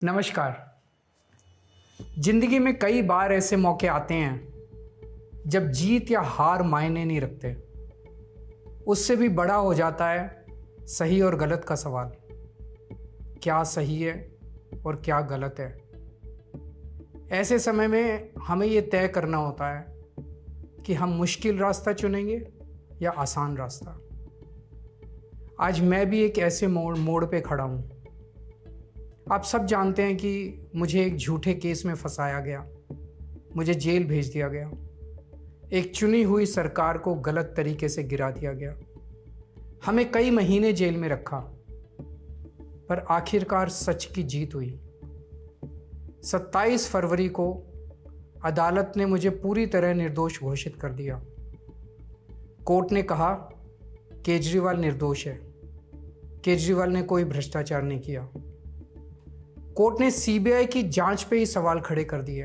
नमस्कार। जिंदगी में कई बार ऐसे मौके आते हैं जब जीत या हार मायने नहीं रखते। उससे भी बड़ा हो जाता है सही और गलत का सवाल। क्या सही है और क्या गलत है। ऐसे समय में हमें ये तय करना होता है कि हम मुश्किल रास्ता चुनेंगे या आसान रास्ता। आज मैं भी एक ऐसे मोड़ पे खड़ा हूँ। आप सब जानते हैं कि मुझे एक झूठे केस में फंसाया गया, मुझे जेल भेज दिया गया, एक चुनी हुई सरकार को गलत तरीके से गिरा दिया गया, हमें कई महीने जेल में रखा, पर आखिरकार सच की जीत हुई। 27 फरवरी को अदालत ने मुझे पूरी तरह निर्दोष घोषित कर दिया। कोर्ट ने कहा केजरीवाल निर्दोष है, केजरीवाल ने कोई भ्रष्टाचार नहीं किया। कोर्ट ने सीबीआई की जांच पे ही सवाल खड़े कर दिए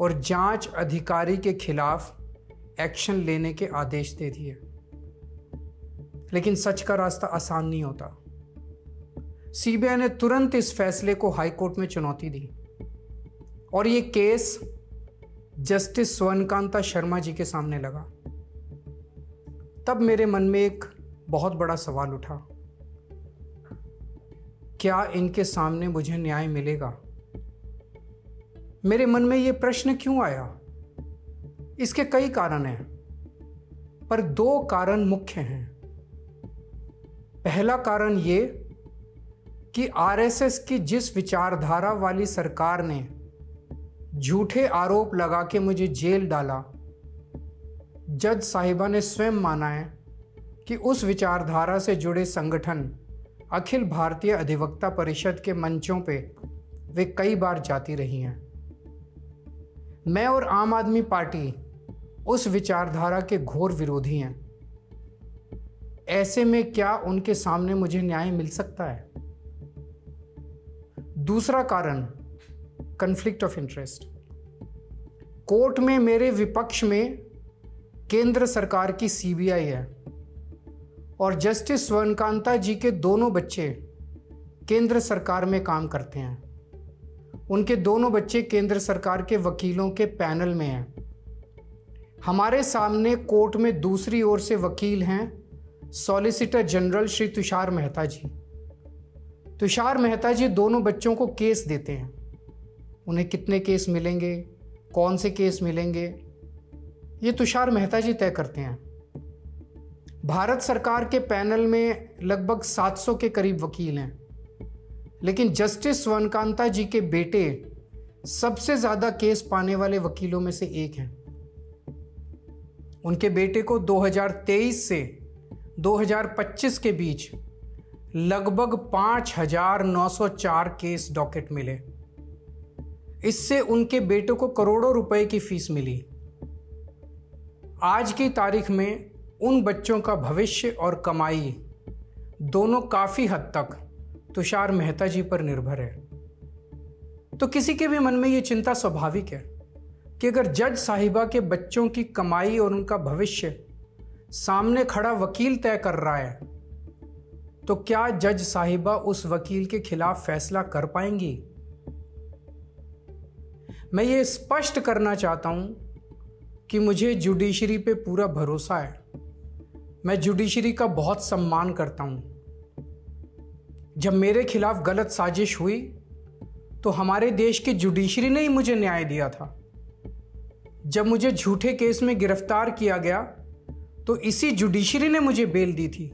और जांच अधिकारी के खिलाफ एक्शन लेने के आदेश दे दिए। लेकिन सच का रास्ता आसान नहीं होता। सीबीआई ने तुरंत इस फैसले को हाई कोर्ट में चुनौती दी और ये केस जस्टिस स्वर्णकांता शर्मा जी के सामने लगा। तब मेरे मन में एक बहुत बड़ा सवाल उठा, क्या इनके सामने मुझे न्याय मिलेगा? मेरे मन में यह प्रश्न क्यों आया? इसके कई कारण हैं, पर 2 कारण मुख्य हैं। पहला कारण ये कि आरएसएस की जिस विचारधारा वाली सरकार ने झूठे आरोप लगा के मुझे जेल डाला, जज साहिबा ने स्वयं माना है कि उस विचारधारा से जुड़े संगठन अखिल भारतीय अधिवक्ता परिषद के मंचों पे वे कई बार जाती रही हैं। मैं और आम आदमी पार्टी उस विचारधारा के घोर विरोधी हैं। ऐसे में क्या उनके सामने मुझे न्याय मिल सकता है? दूसरा कारण कॉन्फ्लिक्ट ऑफ इंटरेस्ट। कोर्ट में मेरे विपक्ष में केंद्र सरकार की सीबीआई है और जस्टिस स्वर्णकांता जी के दोनों बच्चे केंद्र सरकार में काम करते हैं। उनके दोनों बच्चे केंद्र सरकार के वकीलों के पैनल में हैं। हमारे सामने कोर्ट में दूसरी ओर से वकील हैं सॉलिसिटर जनरल श्री तुषार मेहता जी। तुषार मेहता जी दोनों बच्चों को केस देते हैं। उन्हें कितने केस मिलेंगे, कौन से केस मिलेंगे, ये तुषार मेहता जी तय करते हैं। भारत सरकार के पैनल में लगभग 700 के करीब वकील हैं, लेकिन जस्टिस स्वर्णकांता जी के बेटे सबसे ज्यादा केस पाने वाले वकीलों में से एक हैं। उनके बेटे को 2023 से 2025 के बीच लगभग 5,904 केस डॉकेट मिले। इससे उनके बेटे को करोड़ों रुपए की फीस मिली। आज की तारीख में उन बच्चों का भविष्य और कमाई दोनों काफी हद तक तुषार मेहता जी पर निर्भर है। तो किसी के भी मन में यह चिंता स्वाभाविक है कि अगर जज साहिबा के बच्चों की कमाई और उनका भविष्य सामने खड़ा वकील तय कर रहा है, तो क्या जज साहिबा उस वकील के खिलाफ फैसला कर पाएंगी? मैं ये स्पष्ट करना चाहता हूं कि मुझे जुडिशरी पे पूरा भरोसा है। मैं जुडिशरी का बहुत सम्मान करता हूं। जब मेरे खिलाफ गलत साजिश हुई तो हमारे देश की जुडिशरी ने ही मुझे न्याय दिया था। जब मुझे झूठे केस में गिरफ्तार किया गया तो इसी जुडिशरी ने मुझे बेल दी थी।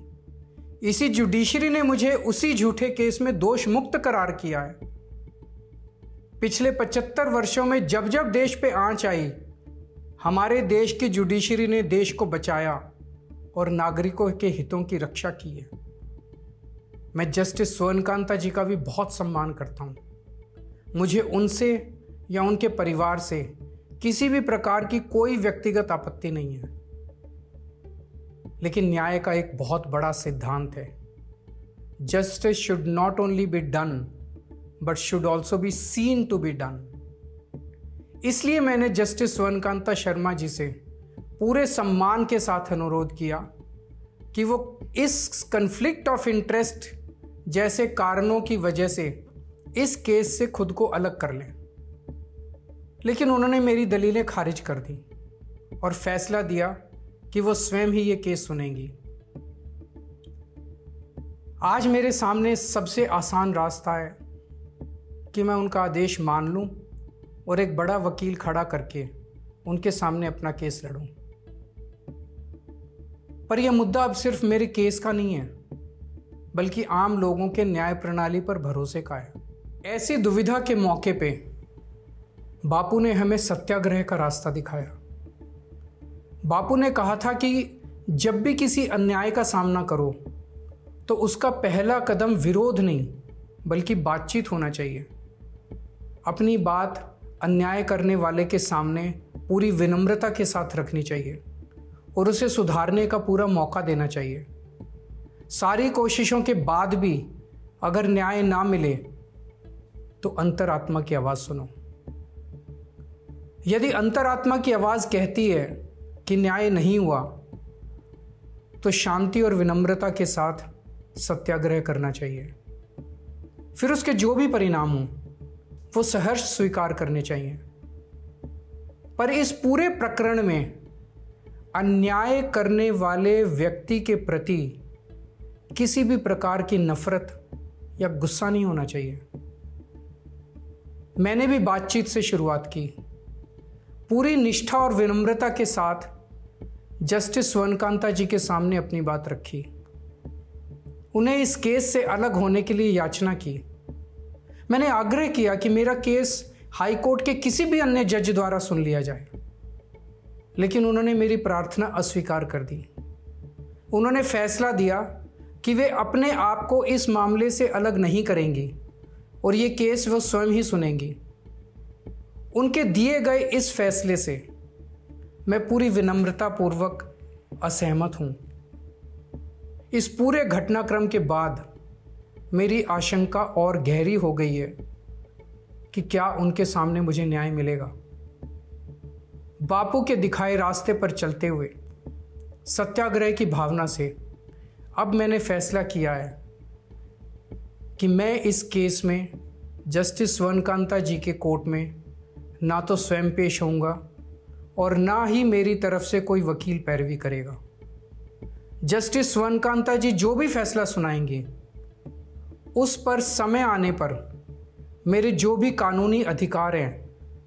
इसी जुडिशरी ने मुझे उसी झूठे केस में दोष मुक्त करार किया है। पिछले 75 वर्षों में जब जब देश पे आंच आई, हमारे देश की जुडिशरी ने देश को बचाया और नागरिकों के हितों की रक्षा की है। मैं जस्टिस स्वर्णकांता जी का भी बहुत सम्मान करता हूं। मुझे उनसे या उनके परिवार से किसी भी प्रकार की कोई व्यक्तिगत आपत्ति नहीं है। लेकिन न्याय का एक बहुत बड़ा सिद्धांत है, justice should not only be done but should also be seen to be done. इसलिए मैंने जस्टिस स्वर्णकांता शर्मा जी से पूरे सम्मान के साथ अनुरोध किया कि वो इस कॉन्फ्लिक्ट ऑफ इंटरेस्ट जैसे कारणों की वजह से इस केस से खुद को अलग कर लें, लेकिन उन्होंने मेरी दलीलें खारिज कर दी और फैसला दिया कि वो स्वयं ही ये केस सुनेंगी। आज मेरे सामने सबसे आसान रास्ता है कि मैं उनका आदेश मान लूं और एक बड़ा वकील खड़ा करके उनके सामने अपना केस लड़ूं। पर यह मुद्दा अब सिर्फ मेरे केस का नहीं है, बल्कि आम लोगों के न्याय प्रणाली पर भरोसे का है। ऐसी दुविधा के मौके पे बापू ने हमें सत्याग्रह का रास्ता दिखाया। बापू ने कहा था कि जब भी किसी अन्याय का सामना करो तो उसका पहला कदम विरोध नहीं बल्कि बातचीत होना चाहिए। अपनी बात अन्याय करने वाले के सामने पूरी विनम्रता के साथ रखनी चाहिए और उसे सुधारने का पूरा मौका देना चाहिए। सारी कोशिशों के बाद भी अगर न्याय ना मिले तो अंतरात्मा की आवाज़ सुनो। यदि अंतरात्मा की आवाज़ कहती है कि न्याय नहीं हुआ तो शांति और विनम्रता के साथ सत्याग्रह करना चाहिए। फिर उसके जो भी परिणाम हों वो सहर्ष स्वीकार करने चाहिए। पर इस पूरे प्रकरण में अन्याय करने वाले व्यक्ति के प्रति किसी भी प्रकार की नफरत या गुस्सा नहीं होना चाहिए। मैंने भी बातचीत से शुरुआत की, पूरी निष्ठा और विनम्रता के साथ जस्टिस स्वर्णकांता जी के सामने अपनी बात रखी। उन्हें इस केस से अलग होने के लिए याचना की। मैंने आग्रह किया कि मेरा केस हाई कोर्ट के किसी भी अन्य जज द्वारा सुन लिया जाए, लेकिन उन्होंने मेरी प्रार्थना अस्वीकार कर दी। उन्होंने फैसला दिया कि वे अपने आप को इस मामले से अलग नहीं करेंगी और ये केस वो स्वयं ही सुनेंगी। उनके दिए गए इस फैसले से मैं पूरी विनम्रता पूर्वक असहमत हूँ। इस पूरे घटनाक्रम के बाद मेरी आशंका और गहरी हो गई है कि क्या उनके सामने मुझे न्याय मिलेगा। बापू के दिखाए रास्ते पर चलते हुए सत्याग्रह की भावना से अब मैंने फैसला किया है कि मैं इस केस में जस्टिस स्वर्णकांता जी के कोर्ट में ना तो स्वयं पेश होऊंगा और ना ही मेरी तरफ से कोई वकील पैरवी करेगा। जस्टिस स्वर्णकांता जी जो भी फैसला सुनाएंगे उस पर समय आने पर मेरे जो भी कानूनी अधिकार हैं,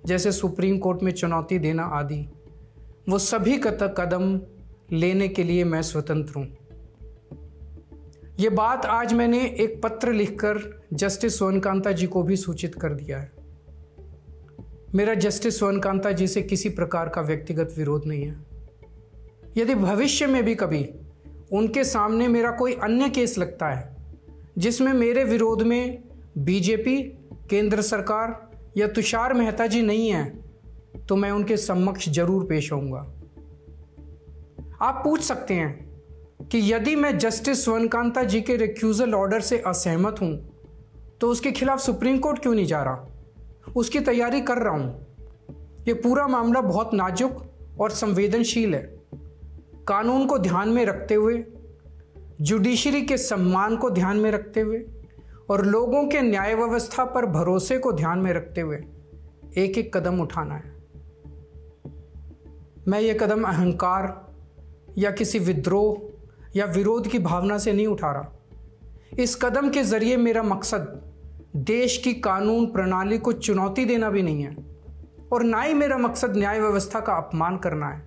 जैसे सुप्रीम कोर्ट में चुनौती देना आदि, वो सभी कदम लेने के लिए मैं स्वतंत्र हूँ। ये बात आज मैंने एक पत्र लिखकर जस्टिस स्वर्णकांता जी को भी सूचित कर दिया है। मेरा जस्टिस स्वर्णकांता जी से किसी प्रकार का व्यक्तिगत विरोध नहीं है। यदि भविष्य में भी कभी उनके सामने मेरा कोई अन्य केस लगता है जिसमें मेरे विरोध में बीजेपी, केंद्र सरकार या तुषार मेहता जी नहीं हैं, तो मैं उनके समक्ष जरूर पेश होऊंगा। आप पूछ सकते हैं कि यदि मैं जस्टिस स्वर्णकांता जी के रिक्यूजल ऑर्डर से असहमत हूं तो उसके खिलाफ सुप्रीम कोर्ट क्यों नहीं जा रहा? उसकी तैयारी कर रहा हूं। ये पूरा मामला बहुत नाजुक और संवेदनशील है। कानून को ध्यान में रखते हुए, जुडिशरी के सम्मान को ध्यान में रखते हुए और लोगों के न्याय व्यवस्था पर भरोसे को ध्यान में रखते हुए एक एक कदम उठाना है। मैं ये कदम अहंकार या किसी विद्रोह या विरोध की भावना से नहीं उठा रहा। इस कदम के जरिए मेरा मकसद देश की कानून प्रणाली को चुनौती देना भी नहीं है और ना ही मेरा मकसद न्याय व्यवस्था का अपमान करना है।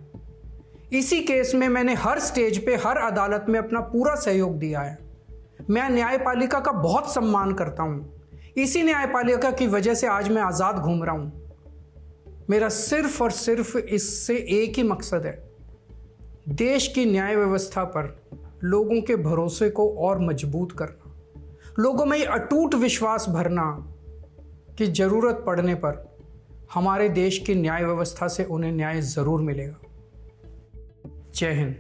इसी केस में मैंने हर स्टेज पे, हर अदालत में अपना पूरा सहयोग दिया है। मैं न्यायपालिका का बहुत सम्मान करता हूँ। इसी न्यायपालिका की वजह से आज मैं आज़ाद घूम रहा हूँ। मेरा सिर्फ और सिर्फ इससे एक ही मकसद है, देश की न्याय व्यवस्था पर लोगों के भरोसे को और मजबूत करना, लोगों में ये अटूट विश्वास भरना कि ज़रूरत पड़ने पर हमारे देश की न्याय व्यवस्था से उन्हें न्याय ज़रूर मिलेगा। जय हिंद।